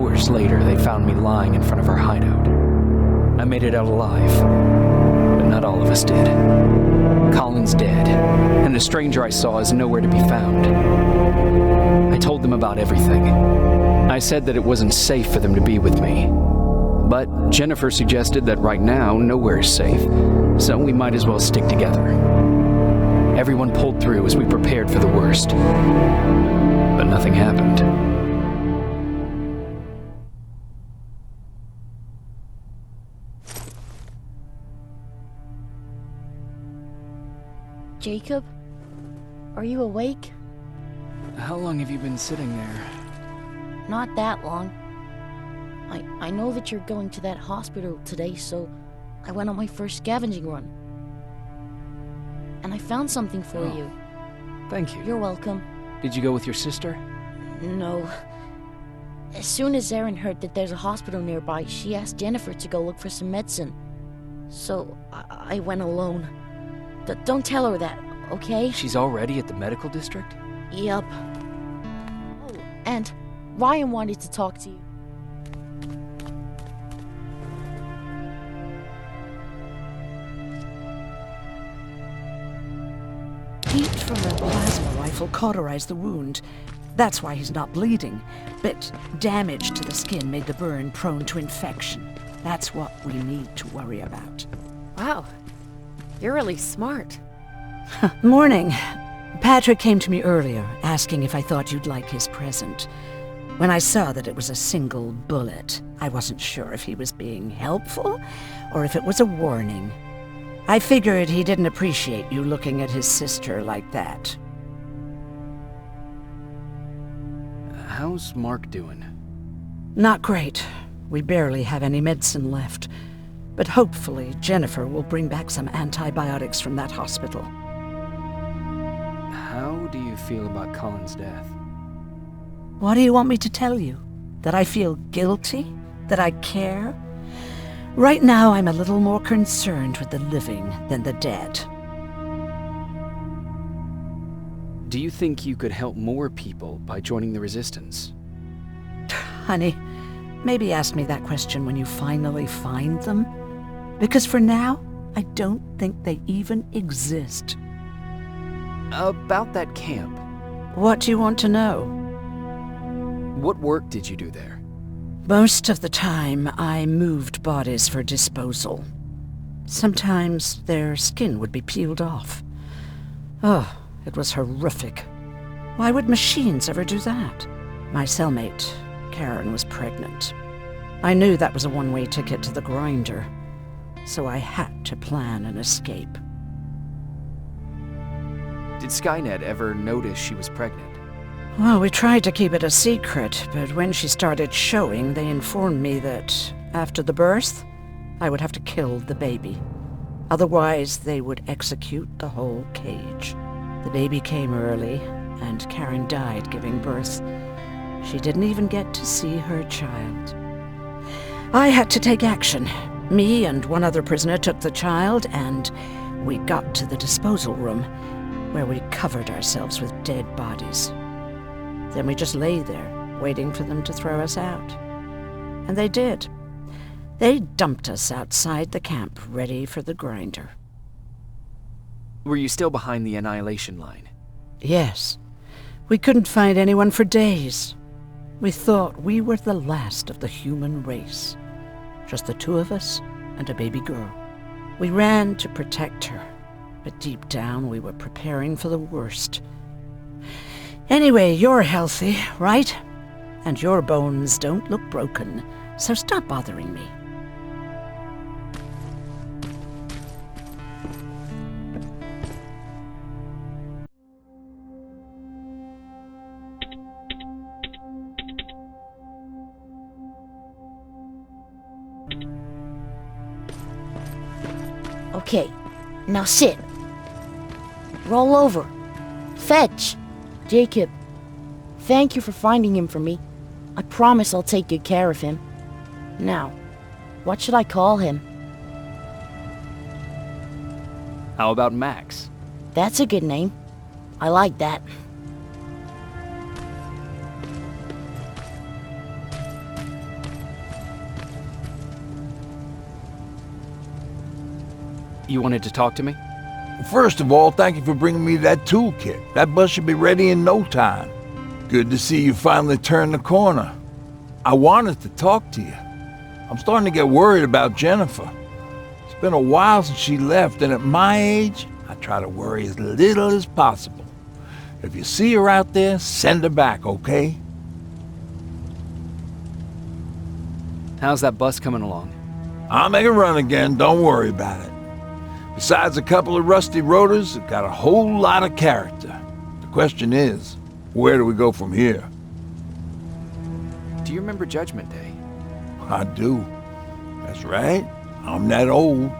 Hours later, they found me lying in front of our hideout. I made it out alive, but not all of us did. Colin's dead, and the stranger I saw is nowhere to be found. I told them about everything. I said that it wasn't safe for them to be with me. But Jennifer suggested that right now, nowhere is safe, so we might as well stick together. Everyone pulled through as we prepared for the worst. But nothing happened. Jacob? Are you awake? How long have you been sitting there? Not that long. I know that you're going to that hospital today, so I went on my first scavenging run. And I found something for you. Thank you. You're welcome. Did you go with your sister? No. As soon as Erin heard that there's a hospital nearby, she asked Jennifer to go look for some medicine. So I went alone. Don't tell her that, okay? She's already at the medical district? Yup. Oh, and Ryan wanted to talk to you. Heat from a plasma rifle cauterized the wound. That's why he's not bleeding. But damage to the skin made the burn prone to infection. That's what we need to worry about. Wow. You're really smart. Morning. Patrick came to me earlier, asking if I thought you'd like his present. When I saw that it was a single bullet, I wasn't sure if he was being helpful or if it was a warning. I figured he didn't appreciate you looking at his sister like that. How's Mark doing? Not great. We barely have any medicine left. But hopefully Jennifer will bring back some antibiotics from that hospital. How do you feel about Colin's death? What do you want me to tell you? That I feel guilty? That I care? Right now, I'm a little more concerned with the living than the dead. Do you think you could help more people by joining the Resistance? Honey, maybe ask me that question when you finally find them. Because for now, I don't think they even exist. About that camp. What do you want to know? What work did you do there? Most of the time, I moved bodies for disposal. Sometimes their skin would be peeled off. Oh, it was horrific. Why would machines ever do that? My cellmate, Karen, was pregnant. I knew that was a one-way ticket to the grinder, so I had to plan an escape. Did Skynet ever notice she was pregnant? Well, we tried to keep it a secret, but when she started showing, they informed me that after the birth, I would have to kill the baby. Otherwise, they would execute the whole cage. The baby came early, and Karen died giving birth. She didn't even get to see her child. I had to take action. Me and one other prisoner took the child, and we got to the disposal room, where we covered ourselves with dead bodies. Then we just lay there, waiting for them to throw us out. And they did. They dumped us outside the camp, ready for the grinder. Were you still behind the annihilation line? Yes. We couldn't find anyone for days. We thought we were the last of the human race. Just the two of us and a baby girl. We ran to protect her, but deep down we were preparing for the worst. Anyway, you're healthy, right? And your bones don't look broken, so stop bothering me. Okay, now sit. Roll over. Fetch. Jacob, thank you for finding him for me. I promise I'll take good care of him. Now, what should I call him? How about Max? That's a good name. I like that. You wanted to talk to me? First of all, thank you for bringing me that toolkit. That bus should be ready in no time. Good to see you finally turned the corner. I wanted to talk to you. I'm starting to get worried about Jennifer. It's been a while since she left, and at my age, I try to worry as little as possible. If you see her out there, send her back, okay? How's that bus coming along? I'll make a run again, don't worry about it. Besides a couple of rusty rotors, it got a whole lot of character. The question is, where do we go from here? Do you remember Judgment Day? I do. That's right. I'm that old.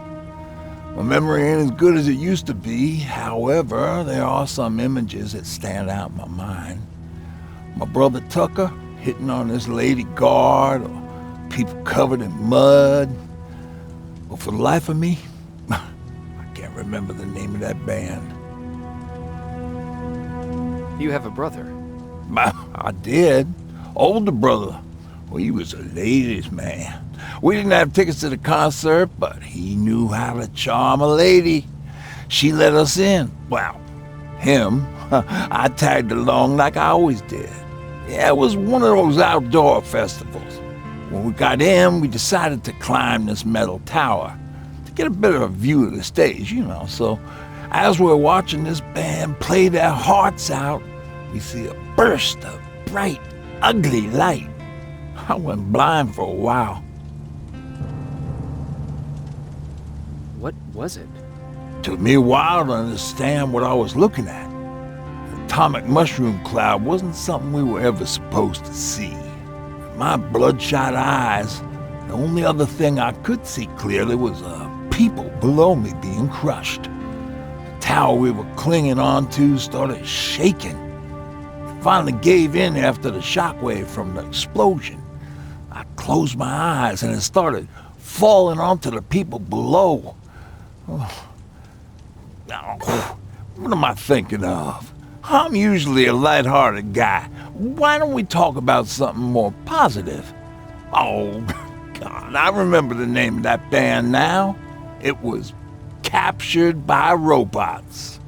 My memory ain't as good as it used to be. However, there are some images that stand out in my mind. My brother Tucker hitting on this lady guard, or people covered in mud. But for the life of me, I can't remember the name of that band. You have a brother. I did. Older brother. Well, he was a ladies' man. We didn't have tickets to the concert, but he knew how to charm a lady. She let us in. Well, him. I tagged along like I always did. Yeah, it was one of those outdoor festivals. When we got in, we decided to climb this metal tower to get a better view of the stage, you know. So as we're watching this band play their hearts out, we see a burst of bright, ugly light. I went blind for a while. What was it? Took me a while to understand what I was looking at. The atomic mushroom cloud wasn't something we were ever supposed to see. With my bloodshot eyes, the only other thing I could see clearly was people below me being crushed. The tower we were clinging onto started shaking. It finally gave in after the shockwave from the explosion. I closed my eyes and it started falling onto the people below. Oh. What am I thinking of? I'm usually a lighthearted guy. Why don't we talk about something more positive? Oh, God, I remember the name of that band now. It was Captured by Robots.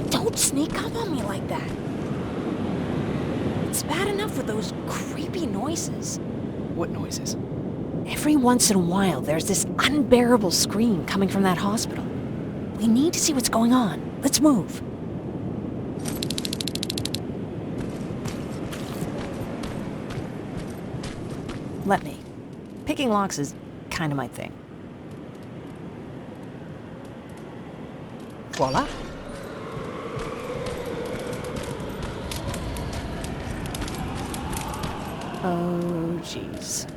Don't sneak up on me like that. It's bad enough with those creepy noises. What noises? Every once in a while, there's this unbearable scream coming from that hospital. We need to see what's going on. Let's move. Let me. Picking locks is kind of my thing. Voila. Oh, jeez.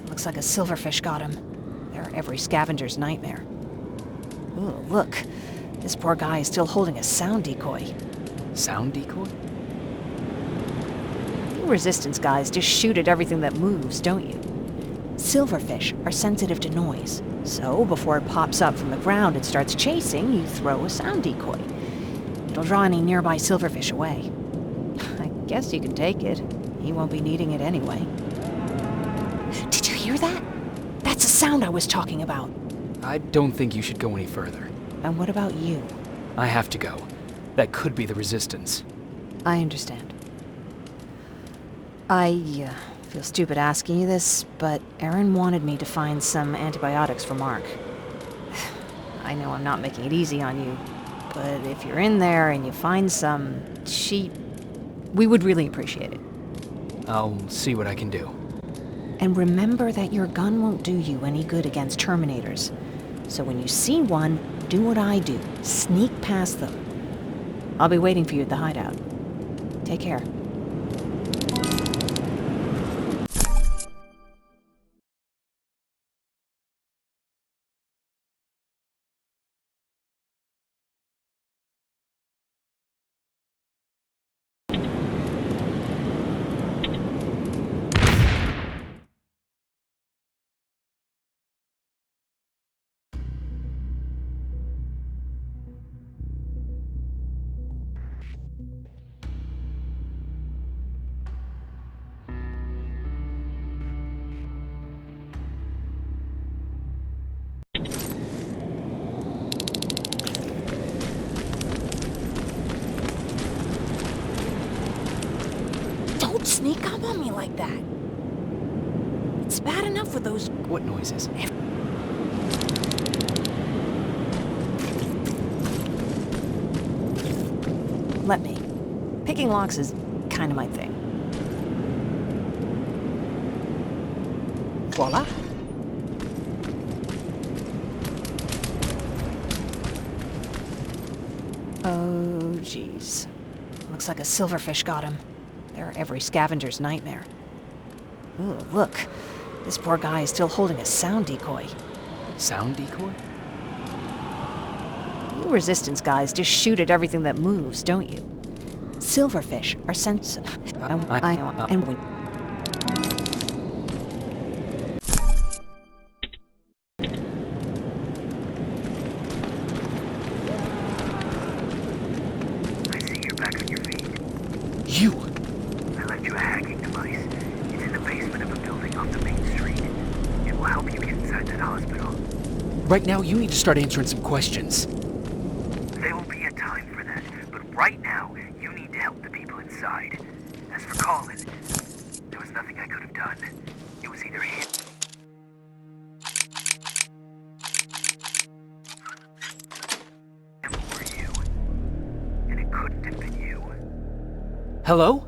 Looks like a silverfish got him. They're every scavenger's nightmare. Ooh, look. This poor guy is still holding a sound decoy. Sound decoy? You resistance guys just shoot at everything that moves, don't you? Silverfish are sensitive to noise. So, before it pops up from the ground and starts chasing, you throw a sound decoy. It'll draw any nearby silverfish away. I guess you can take it. He won't be needing it anyway. Did you hear that? That's the sound I was talking about. I don't think you should go any further. And what about you? I have to go. That could be the resistance. I understand. I feel stupid asking you this, but Aaron wanted me to find some antibiotics for Mark. I know I'm not making it easy on you, but if you're in there and you find some, we would really appreciate it. I'll see what I can do. And remember that your gun won't do you any good against Terminators. So when you see one, do what I do. Sneak past them. I'll be waiting for you at the hideout. Take care. sneak up on me like that? It's bad enough with those... What noises? Let me. Picking locks is kind of my thing. Voila. Oh, jeez. Looks like a silverfish got him. They're every scavenger's nightmare. Ooh, look. This poor guy is still holding a sound decoy. Sound decoy? You resistance guys just shoot at everything that moves, don't you? Silverfish are sensitive. And we... I see you're back on your feet. You! I left you a hacking device. It's in the basement of a building off the main street. It will help you get inside that hospital. Right now, you need to start answering some questions. There will be a time for that, but right now, you need to help the people inside. As for Colin, there was nothing I could have done. It was either him or you. And it couldn't have been you. Hello?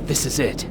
This is it.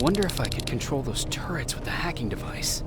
Wonder if I could control those turrets with the hacking device.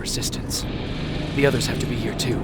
resistance. The others have to be here too.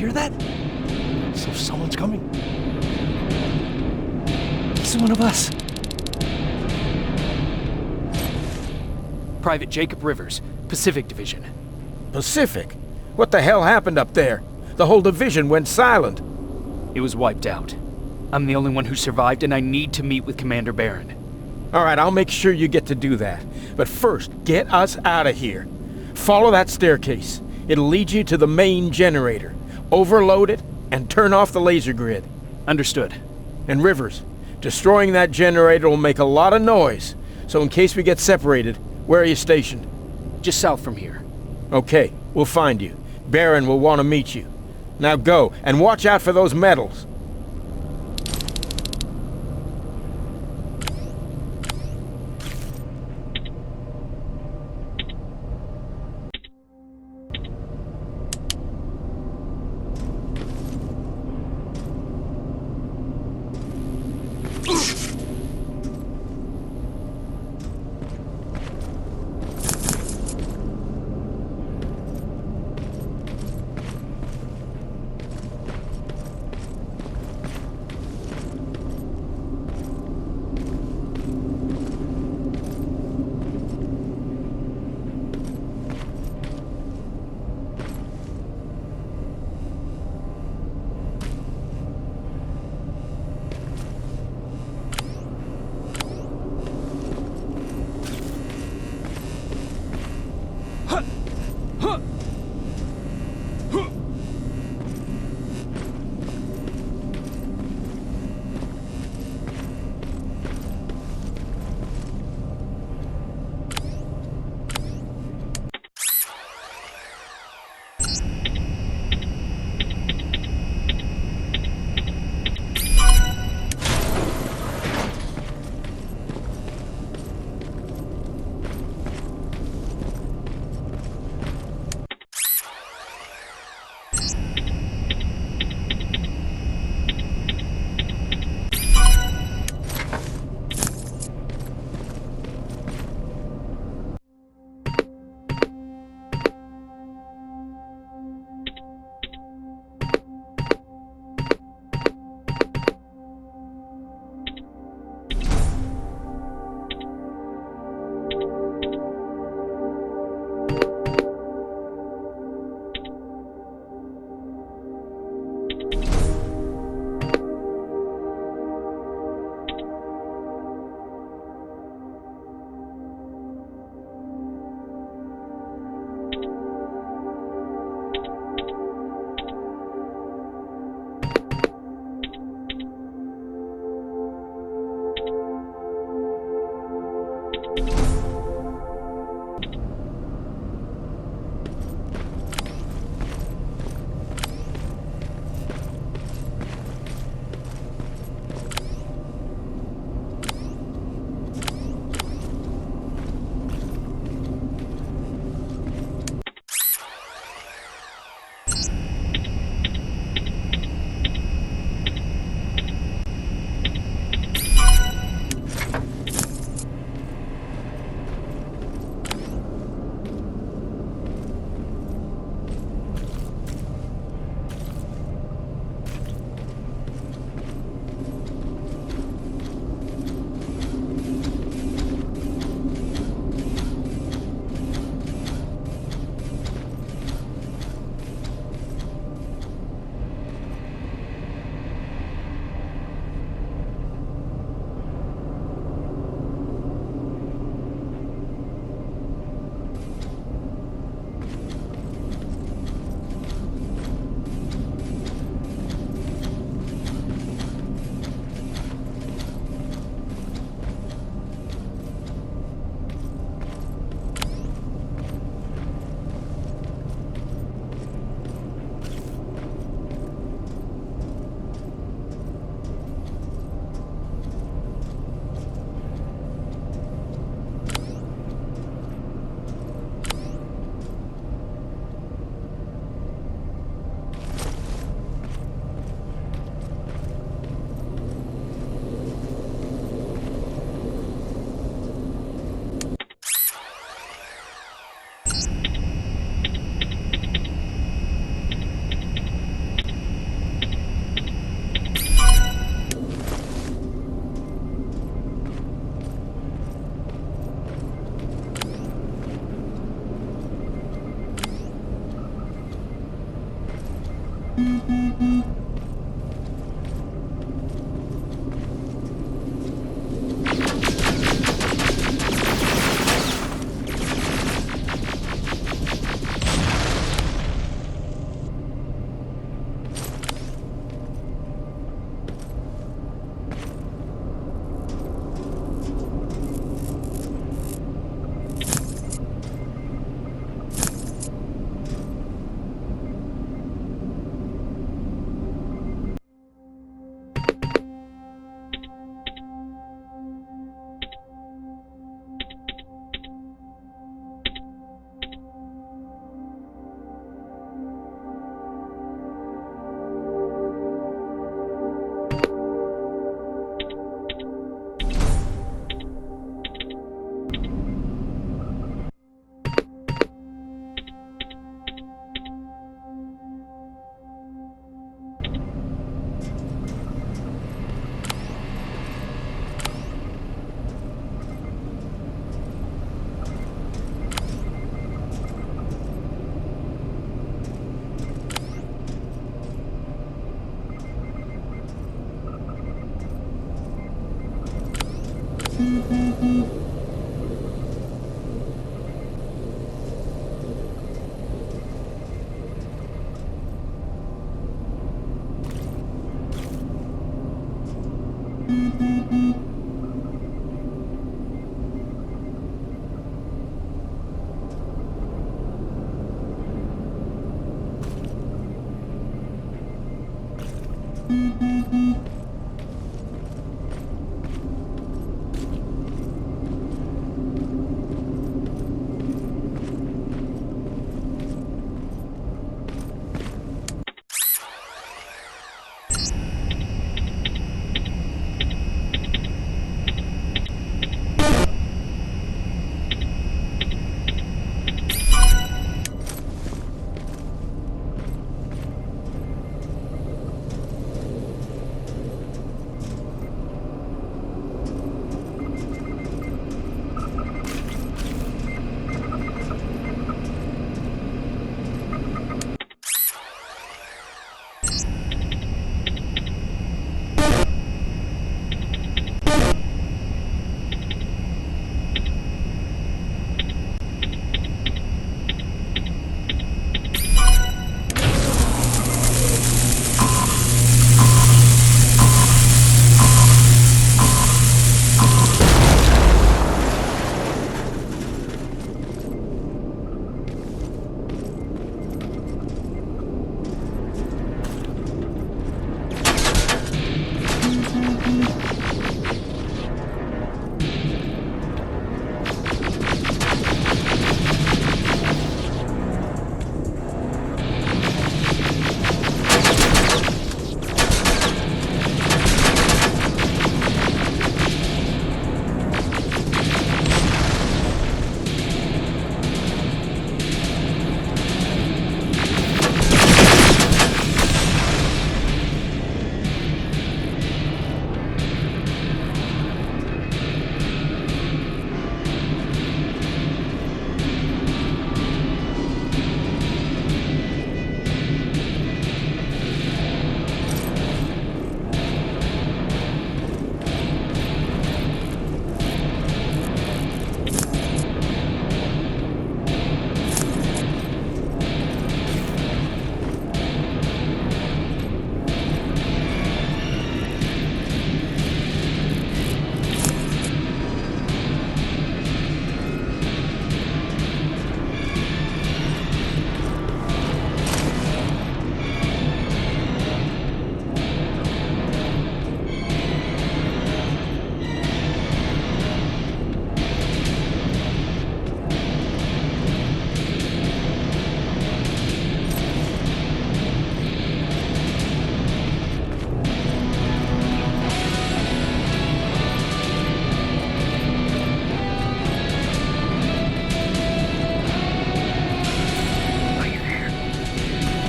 hear that? So someone's coming. It's one of us. Private Jacob Rivers, Pacific Division. Pacific? What the hell happened up there? The whole division went silent. It was wiped out. I'm the only one who survived, and I need to meet with Commander Barron. All right, I'll make sure you get to do that. But first, get us out of here. Follow that staircase. It'll lead you to the main generator. Overload it and turn off the laser grid. Understood. And Rivers, destroying that generator will make a lot of noise. So in case we get separated, where are you stationed? Just south from here. Okay, we'll find you. Barron will want to meet you. Now go, and watch out for those medals.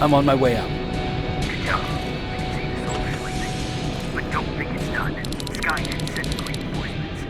I'm on my way out. Good job. We can see the soldiers leaving. But don't think it's done. Skynet sent reinforcements.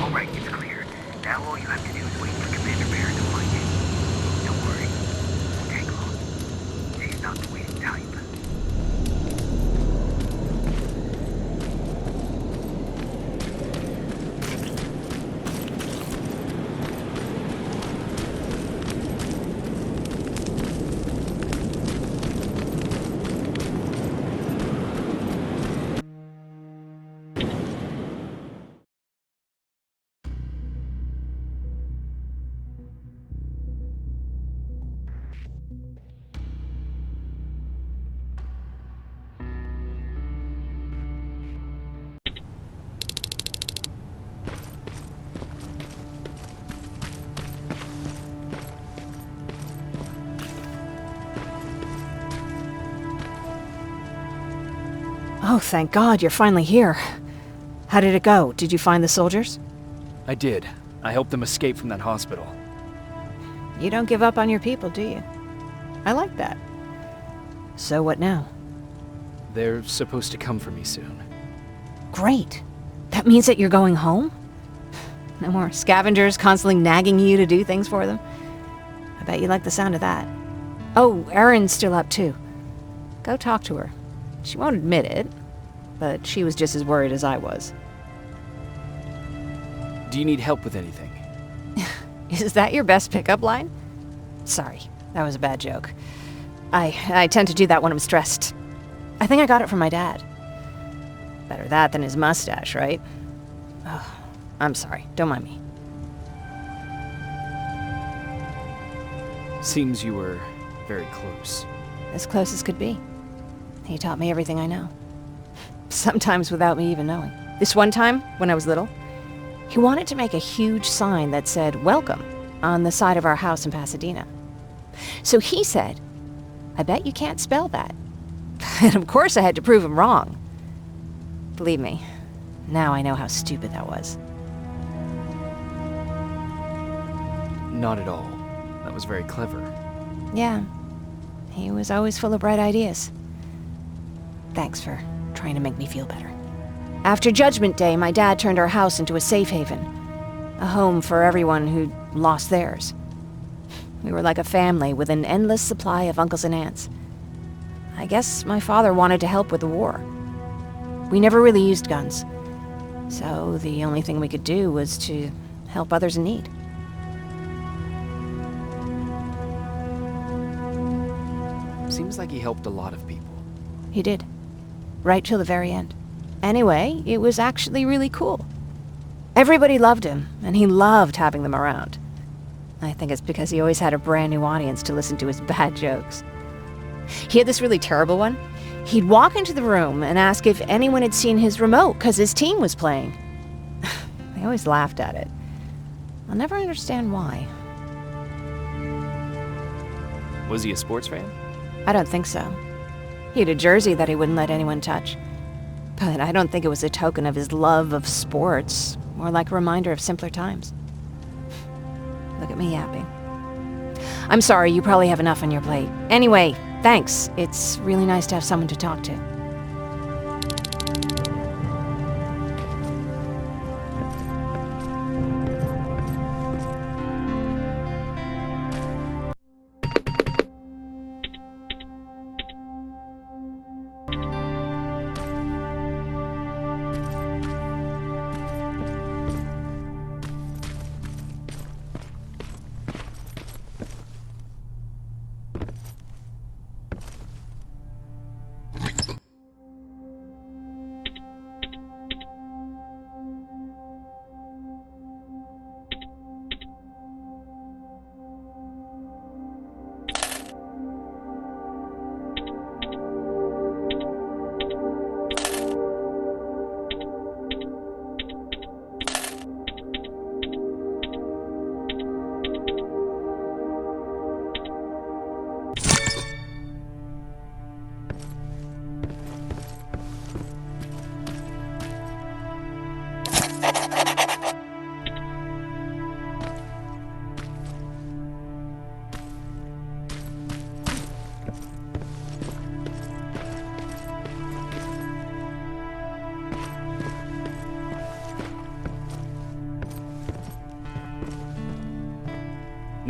Alright, it's clear. Now all you have to do is wait for Commander Barrett to find you. Don't worry. It won't take long. She's not the waiting type. Oh, thank God, you're finally here. How did it go? Did you find the soldiers? I did. I helped them escape from that hospital. You don't give up on your people, do you? I like that. So what now? They're supposed to come for me soon. Great. That means that you're going home? No more scavengers constantly nagging you to do things for them? I bet you like the sound of that. Oh, Erin's still up too. Go talk to her. She won't admit it, but she was just as worried as I was. Do you need help with anything? Is that your best pickup line? Sorry, that was a bad joke. I tend to do that when I'm stressed. I think I got it from my dad. Better that than his mustache, right? Oh, I'm sorry. Don't mind me. Seems you were very close. As close as could be. He taught me everything I know. Sometimes without me even knowing. This one time, when I was little, he wanted to make a huge sign that said, "Welcome," on the side of our house in Pasadena. So he said, "I bet you can't spell that." And of course I had to prove him wrong. Believe me, now I know how stupid that was. Not at all. That was very clever. Yeah, he was always full of bright ideas. Thanks for trying to make me feel better. After Judgment Day, my dad turned our house into a safe haven. A home for everyone who'd lost theirs. We were like a family with an endless supply of uncles and aunts. I guess my father wanted to help with the war. We never really used guns. So the only thing we could do was to help others in need. Seems like he helped a lot of people. He did. Right till the very end. Anyway, it was actually really cool. Everybody loved him, and he loved having them around. I think it's because he always had a brand new audience to listen to his bad jokes. He had this really terrible one. He'd walk into the room and ask if anyone had seen his remote because his team was playing. They always laughed at it. I'll never understand why. Was he a sports fan? I don't think so. He had a jersey that he wouldn't let anyone touch. But I don't think it was a token of his love of sports, more like a reminder of simpler times. Look at me yapping. I'm sorry, you probably have enough on your plate. Anyway, thanks. It's really nice to have someone to talk to.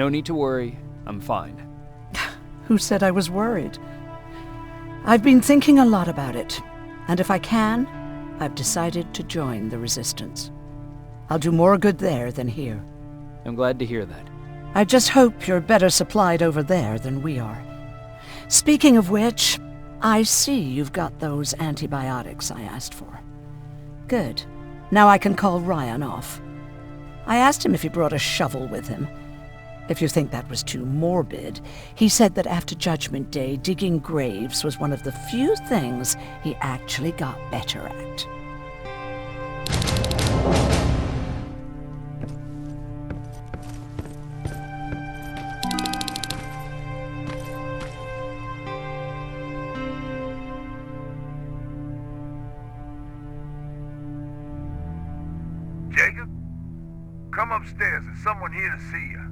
No need to worry. I'm fine. Who said I was worried? I've been thinking a lot about it, and if I can, I've decided to join the Resistance. I'll do more good there than here. I'm glad to hear that. I just hope you're better supplied over there than we are. Speaking of which, I see you've got those antibiotics I asked for. Good. Now I can call Ryan off. I asked him if he brought a shovel with him. If you think that was too morbid, he said that after Judgment Day, digging graves was one of the few things he actually got better at. Jacob? Come upstairs. There's someone here to see you.